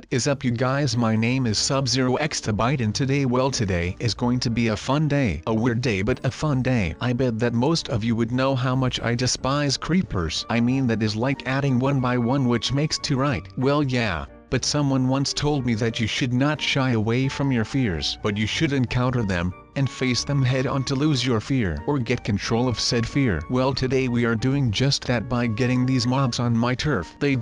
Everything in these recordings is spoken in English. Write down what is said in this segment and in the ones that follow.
What is up you guys, my name is Sub-Zero-Exabyte and today is going to be a fun day. A weird day but a fun day. I bet that most of you would know how much I despise creepers. I mean that is like adding one by one which makes two right. Well yeah. But someone once told me that you should not shy away from your fears, but you should encounter them, and face them head on to lose your fear, or get control of said fear. Well today we are doing just that by getting these mobs on my turf. They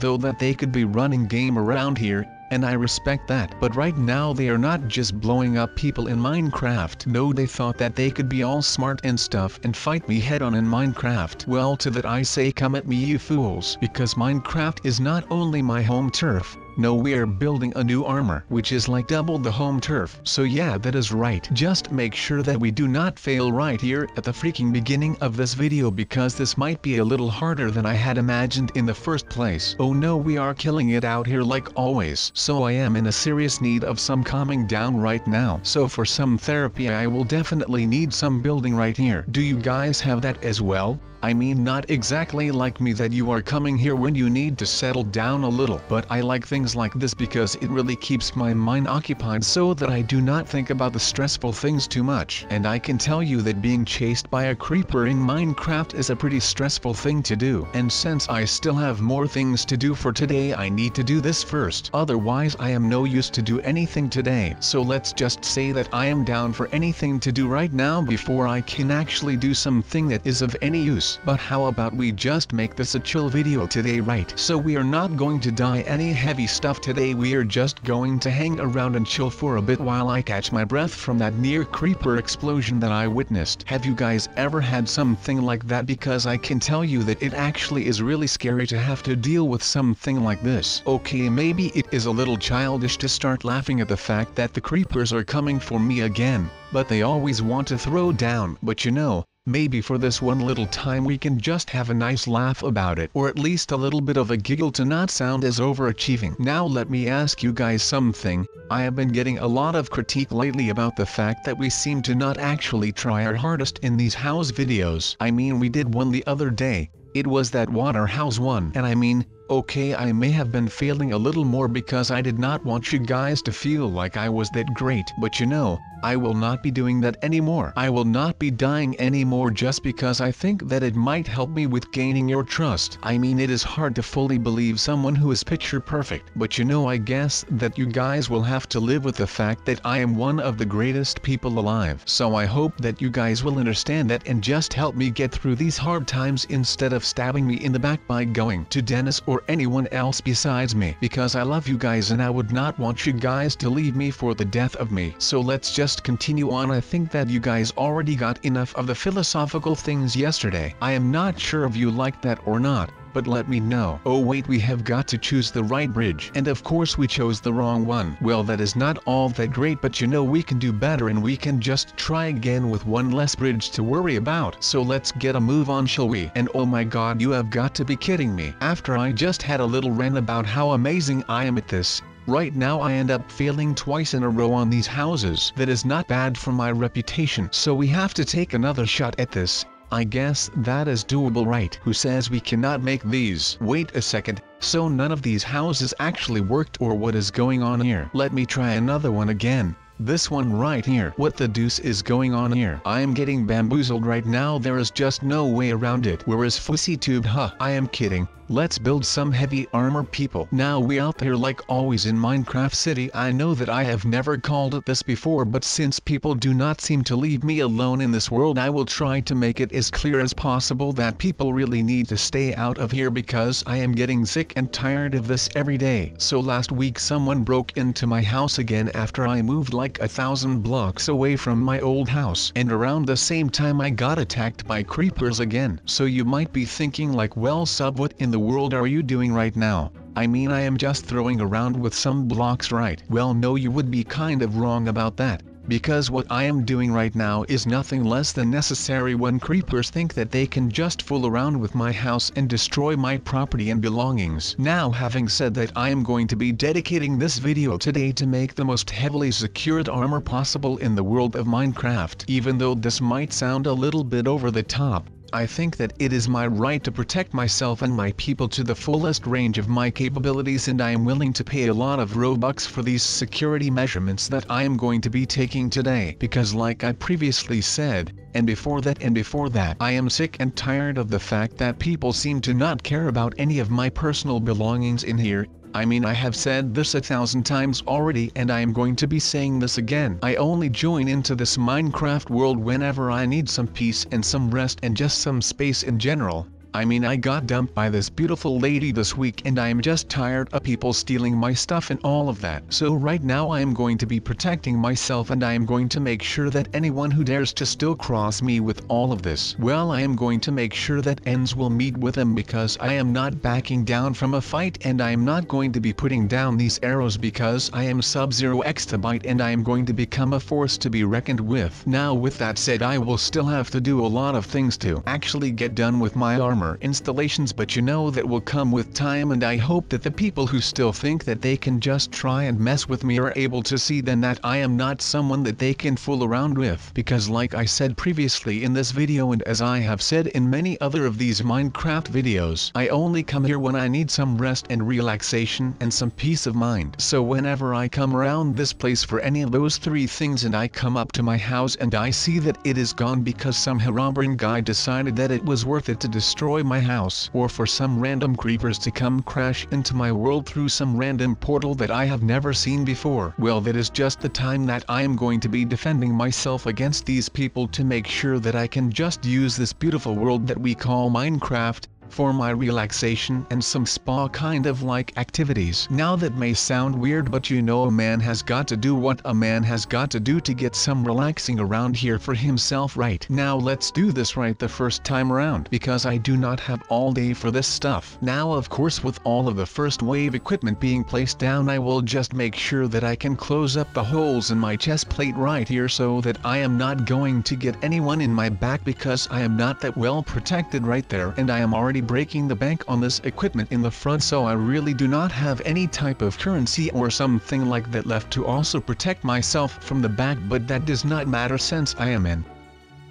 could be running game around here, and I respect that. But right now they are not just blowing up people in Minecraft. No, they thought that they could be all smart and stuff and fight me head on in Minecraft. Well to that I say come at me you fools, because Minecraft is not only my home turf. No, we are building a new armor, which is like double the home turf. So yeah, that is right. Just make sure that we do not fail right here at the freaking beginning of this video, because this might be a little harder than I had imagined in the first place. Oh no, we are killing it out here like always. So I am in a serious need of some calming down right now. So for some therapy I will definitely need some building right here. Do you guys have that as well? I mean not exactly like me that you are coming here when you need to settle down a little, but I like things like this because it really keeps my mind occupied so that I do not think about the stressful things too much. And I can tell you that being chased by a creeper in Minecraft is a pretty stressful thing to do. And since I still have more things to do for today, I need to do this first. Otherwise I am no use to do anything today. So let's just say that I am down for anything to do right now before I can actually do something that is of any use. But how about we just make this a chill video today, right? So we are not going to die any heavy stuff today, we are just going to hang around and chill for a bit while I catch my breath from that near creeper explosion that I witnessed. Have you guys ever had something like that? Because I can tell you that it actually is really scary to have to deal with something like this. Okay, maybe it is a little childish to start laughing at the fact that the creepers are coming for me again, but they always want to throw down. But you know, maybe for this one little time we can just have a nice laugh about it, or at least a little bit of a giggle to not sound as overachieving. Now let me ask you guys something. I have been getting a lot of critique lately about the fact that we seem to not actually try our hardest in these house videos. I mean, we did one the other day. It was that water house one, and I mean, okay, I may have been failing a little more because I did not want you guys to feel like I was that great, but you know, I will not be doing that anymore. I will not be dying anymore just because I think that it might help me with gaining your trust. I mean, it is hard to fully believe someone who is picture perfect, but you know, I guess that you guys will have to live with the fact that I am one of the greatest people alive. So I hope that you guys will understand that and just help me get through these hard times instead of stabbing me in the back by going to Dennis or anyone else besides me, because I love you guys and I would not want you guys to leave me for the death of me. So let's just continue on. I think that you guys already got enough of the philosophical things yesterday. I am not sure if you like that or not, but let me know. Oh wait, we have got to choose the right bridge, and of course we chose the wrong one. Well, that is not all that great, but you know, we can do better and we can just try again with one less bridge to worry about. So let's get a move on, shall we? And oh my god, you have got to be kidding me. After I just had a little rant about how amazing I am at this, right now I end up failing twice in a row on these houses. That is not bad for my reputation. So we have to take another shot at this. I guess that is doable, right? Who says we cannot make these? Wait a second, so none of these houses actually worked, or what is going on here? Let me try another one again. This one right here. What the deuce is going on here? I am getting bamboozled right now. There is just no way around it. Where is FussyTube? Huh, I am kidding. Let's build some heavy armor, people. Now we out there like always in Minecraft City. I know that I have never called it this before, but since people do not seem to leave me alone in this world, I will try to make it as clear as possible that people really need to stay out of here, because I am getting sick and tired of this every day. So last week someone broke into my house again after I moved like 1,000 blocks away from my old house, and around the same time I got attacked by creepers again. So you might be thinking like, well Sub, what in the world are you doing right now? I mean, I am just throwing around with some blocks, right? Well no, you would be kind of wrong about that, because what I am doing right now is nothing less than necessary when creepers think that they can just fool around with my house and destroy my property and belongings. Now, having said that, I am going to be dedicating this video today to make the most heavily secured armor possible in the world of Minecraft. Even though this might sound a little bit over the top, I think that it is my right to protect myself and my people to the fullest range of my capabilities, and I am willing to pay a lot of Robux for these security measurements that I am going to be taking today, because like I previously said, and before that, I am sick and tired of the fact that people seem to not care about any of my personal belongings in here. I mean, I have said this 1,000 times already, and I am going to be saying this again. I only join into this Minecraft world whenever I need some peace and some rest and just some space in general. I mean, I got dumped by this beautiful lady this week, and I am just tired of people stealing my stuff and all of that. So right now I am going to be protecting myself, and I am going to make sure that anyone who dares to still cross me with all of this, well, I am going to make sure that ends will meet with them, because I am not backing down from a fight, and I am not going to be putting down these arrows, because I am Sub-Zero Exabyte and I am going to become a force to be reckoned with. Now with that said, I will still have to do a lot of things to actually get done with my armor installations, but you know that will come with time, and I hope that the people who still think that they can just try and mess with me are able to see then that I am not someone that they can fool around with, because like I said previously in this video, and as I have said in many other of these Minecraft videos, I only come here when I need some rest and relaxation and some peace of mind. So whenever I come around this place for any of those three things, and I come up to my house and I see that it is gone because some Herobrine guy decided that it was worth it to destroy my house, or for some random creepers to come crash into my world through some random portal that I have never seen before, well, that is just the time that I am going to be defending myself against these people, to make sure that I can just use this beautiful world that we call Minecraft for my relaxation and some spa kind of like activities. Now that may sound weird, but you know, a man has got to do what a man has got to do to get some relaxing around here for himself. Right now let's do this right the first time around, because I do not have all day for this stuff. Now of course, with all of the first wave equipment being placed down, I will just make sure that I can close up the holes in my chest plate right here, so that I am not going to get anyone in my back, because I am not that well protected right there, and I am already breaking the bank on this equipment in the front, so I really do not have any type of currency or something like that left to also protect myself from the back, but that does not matter since I am in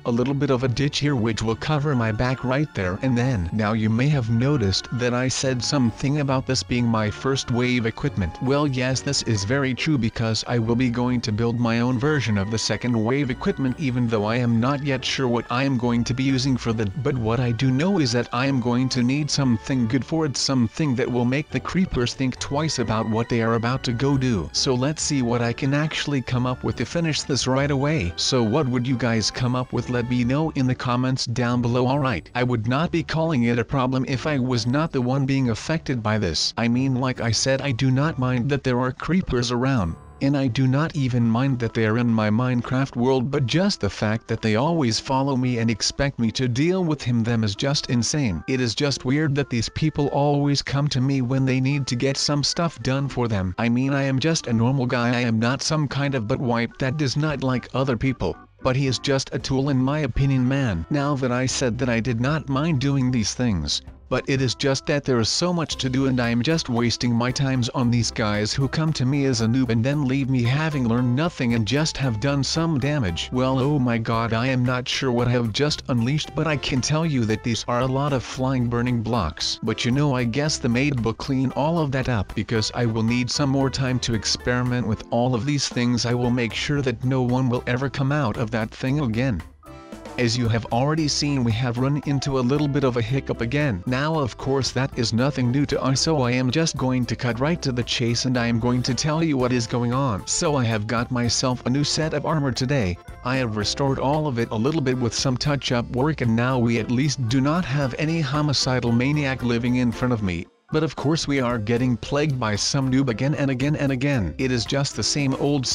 a little bit of a ditch here which will cover my back right there and then. Now you may have noticed that I said something about this being my first wave equipment. Well, yes, this is very true, because I will be going to build my own version of the second wave equipment, even though I am not yet sure what I am going to be using for that. But what I do know is that I am going to need something good for it, something that will make the creepers think twice about what they are about to go do. So let's see what I can actually come up with to finish this right away. So what would you guys come up with? Let me know in the comments down below. Alright, I would not be calling it a problem if I was not the one being affected by this. I mean, like I said, I do not mind that there are creepers around, and I do not even mind that they are in my Minecraft world, but just the fact that they always follow me and expect me to deal with them is just insane. It is just weird that these people always come to me when they need to get some stuff done for them. I mean, I am just a normal guy, I am not some kind of butt wipe that does not like other people, but he is just a tool in my opinion, man. Now that I said that I did not mind doing these things, but it is just that there is so much to do, and I am just wasting my times on these guys who come to me as a noob and then leave me having learned nothing and just have done some damage. Well, oh my god, I am not sure what I have just unleashed, but I can tell you that these are a lot of flying burning blocks. But you know, I guess the maid will clean all of that up, because I will need some more time to experiment with all of these things. I will make sure that no one will ever come out of that thing again. As you have already seen, we have run into a little bit of a hiccup again. Now of course that is nothing new to us, so I am just going to cut right to the chase, and I am going to tell you what is going on. So I have got myself a new set of armor today. I have restored all of it a little bit with some touch-up work, and now we at least do not have any homicidal maniac living in front of me. But of course we are getting plagued by some noob again and again and again. It is just the same old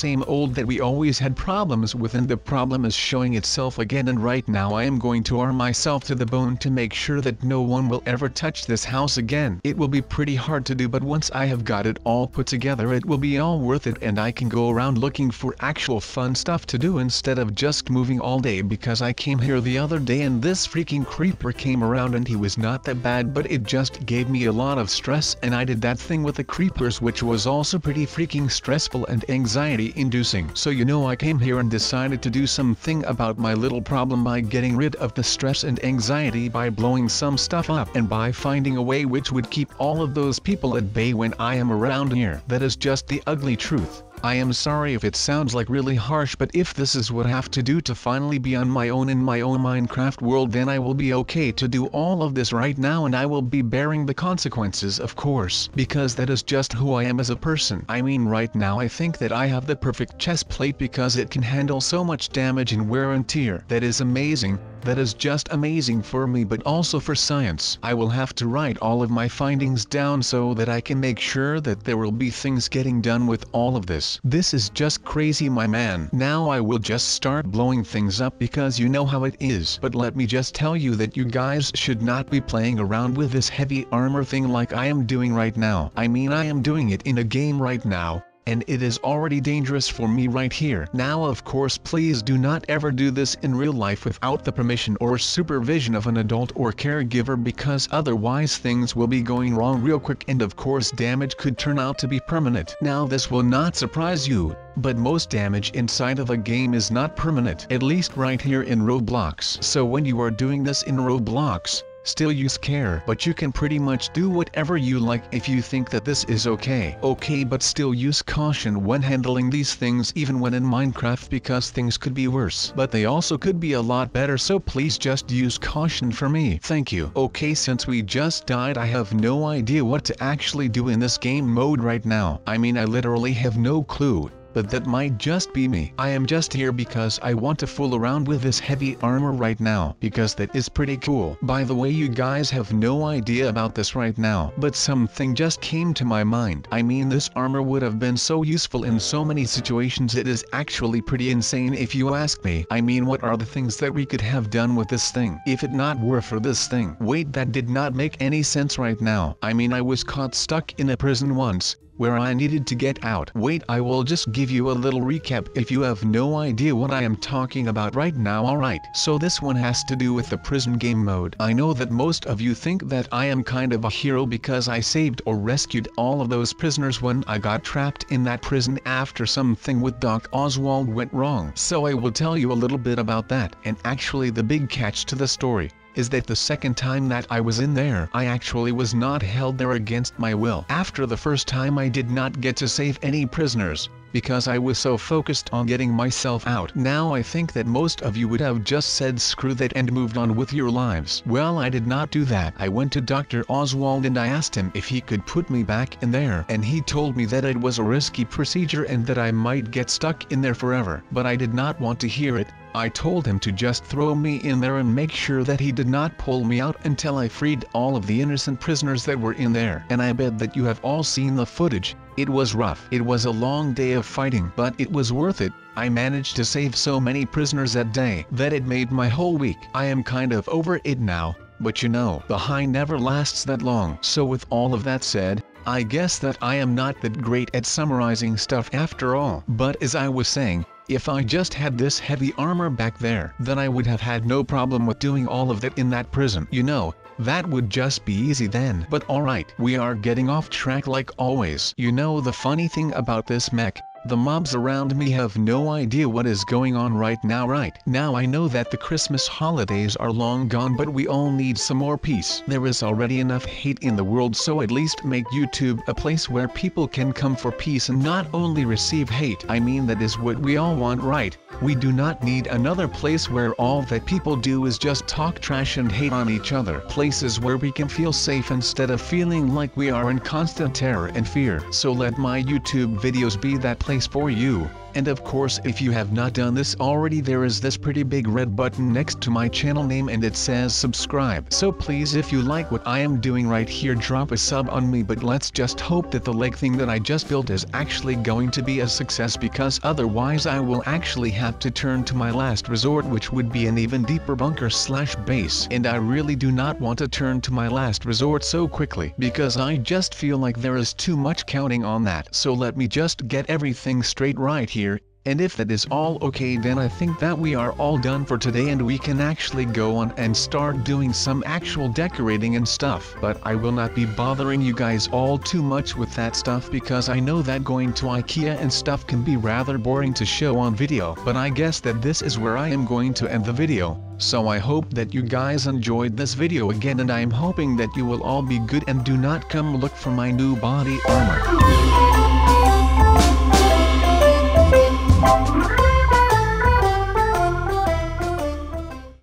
that we always had problems with, and the problem is showing itself again. And right now I am going to arm myself to the bone to make sure that no one will ever touch this house again. It will be pretty hard to do, but once I have got it all put together, it will be all worth it, and I can go around looking for actual fun stuff to do instead of just moving all day. Because I came here the other day and this freaking creeper came around, and he was not that bad, but it just gave me a lot of of stress, and I did that thing with the creepers which was also pretty freaking stressful and anxiety inducing. So you know, I came here and decided to do something about my little problem by getting rid of the stress and anxiety by blowing some stuff up and by finding a way which would keep all of those people at bay when I am around here. That is just the ugly truth. I am sorry if it sounds like really harsh, but if this is what I have to do to finally be on my own in my own Minecraft world, then I will be okay to do all of this right now, and I will be bearing the consequences, of course, because that is just who I am as a person. I mean, right now I think that I have the perfect chest plate because it can handle so much damage and wear and tear. That is amazing. That is just amazing for me, but also for science. I will have to write all of my findings down so that I can make sure that there will be things getting done with all of this. This is just crazy, my man. Now I will just start blowing things up because you know how it is. But let me just tell you that you guys should not be playing around with this heavy armor thing like I am doing right now. I mean, I am doing it in a game right now, and it is already dangerous for me right here. Now, of course, please do not ever do this in real life without the permission or supervision of an adult or caregiver, because otherwise things will be going wrong real quick, and of course damage could turn out to be permanent. Now, this will not surprise you, but most damage inside of a game is not permanent, at least right here in Roblox. So when you are doing this in Roblox, still use care, but you can pretty much do whatever you like if you think that this is okay. Okay, but still use caution when handling these things, even when in Minecraft, because things could be worse, but they also could be a lot better, so please just use caution for me. Thank you. Okay, since we just died, I have no idea what to actually do in this game mode right now. I mean, I literally have no clue. But that might just be me. I am just here because I want to fool around with this heavy armor right now, because that is pretty cool. By the way, you guys have no idea about this right now, but something just came to my mind. I mean, this armor would have been so useful in so many situations. It is actually pretty insane if you ask me. I mean, what are the things that we could have done with this thing if it not were for this thing? Wait, that did not make any sense right now. I mean, I was caught stuck in a prison once, where I needed to get out. Wait, I will just give you a little recap if you have no idea what I am talking about right now. Alright, so this one has to do with the prison game mode. I know that most of you think that I am kind of a hero because I saved or rescued all of those prisoners when I got trapped in that prison after something with Doc Oswald went wrong. So I will tell you a little bit about that, and actually the big catch to the story is that the second time that I was in there, I actually was not held there against my will. After the first time, I did not get to save any prisoners, because I was so focused on getting myself out. Now I think that most of you would have just said screw that and moved on with your lives. Well, I did not do that. I went to Dr. Oswald and I asked him if he could put me back in there, and he told me that it was a risky procedure and that I might get stuck in there forever. But I did not want to hear it. I told him to just throw me in there and make sure that he did not pull me out until I freed all of the innocent prisoners that were in there. And I bet that you have all seen the footage. It was rough. It was a long day of fighting, but it was worth it. I managed to save so many prisoners that day that it made my whole week. I am kind of over it now, but you know, the high never lasts that long. So with all of that said, I guess that I am not that great at summarizing stuff after all. But as I was saying, if I just had this heavy armor back there, then I would have had no problem with doing all of that in that prison. You know, that would just be easy then. But alright, we are getting off track like always. You know, the funny thing about this mech, the mobs around me have no idea what is going on right now. Right now I know that the Christmas holidays are long gone, but we all need some more peace. There is already enough hate in the world, so at least make YouTube a place where people can come for peace and not only receive hate. I mean, that is what we all want, right? We do not need another place where all that people do is just talk trash and hate on each other. Places where we can feel safe instead of feeling like we are in constant terror and fear. So let my YouTube videos be that place for you. And of course, if you have not done this already, there is this pretty big red button next to my channel name and it says subscribe. So please, if you like what I am doing right here, drop a sub on me. But let's just hope that the leg thing that I just built is actually going to be a success, because otherwise I will actually have to turn to my last resort, which would be an even deeper bunker/base. And I really do not want to turn to my last resort so quickly, because I just feel like there is too much counting on that. So let me just get everything straight right here. And if that is all okay, then I think that we are all done for today and we can actually go on and start doing some actual decorating and stuff. But I will not be bothering you guys all too much with that stuff because I know that going to IKEA and stuff can be rather boring to show on video. But I guess that this is where I am going to end the video. So I hope that you guys enjoyed this video again, and I am hoping that you will all be good and do not come look for my new body armor.